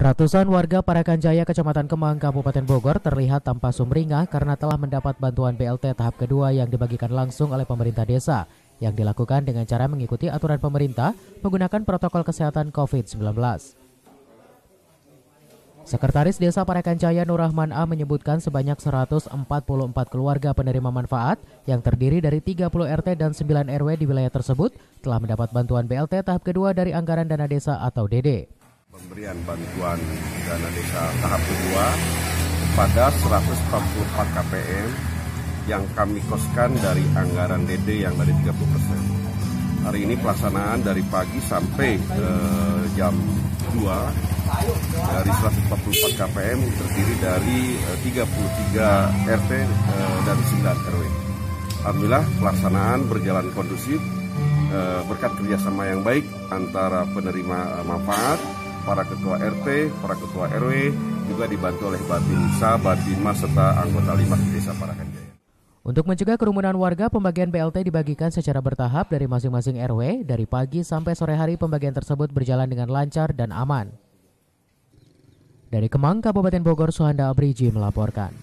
Ratusan warga Parakanjaya, Kecamatan Kemang, Kabupaten Bogor terlihat tanpa sumringah karena telah mendapat bantuan BLT tahap kedua yang dibagikan langsung oleh pemerintah desa, yang dilakukan dengan cara mengikuti aturan pemerintah menggunakan protokol kesehatan COVID-19. Sekretaris Desa Parakanjaya Nur Rahman A menyebutkan sebanyak 144 keluarga penerima manfaat yang terdiri dari 30 RT dan 9 RW di wilayah tersebut telah mendapat bantuan BLT tahap kedua dari Anggaran Dana Desa atau DD. Pemberian bantuan dana desa tahap kedua kepada 144 KPM yang kami koskan dari anggaran DD yang dari 30%. Hari ini pelaksanaan dari pagi sampai jam 2 dari 144 KPM terdiri dari 33 RT dan 9 RW. Alhamdulillah pelaksanaan berjalan kondusif berkat kerjasama yang baik antara penerima manfaat, para ketua RT, para ketua RW, juga dibantu oleh Babinsa, Babinmas, serta anggota Limas Desa Parakanjaya. Untuk mencegah kerumunan warga, pembagian BLT dibagikan secara bertahap dari masing-masing RW. Dari pagi sampai sore hari pembagian tersebut berjalan dengan lancar dan aman. Dari Kemang, Kabupaten Bogor, Suhanda Abriji melaporkan.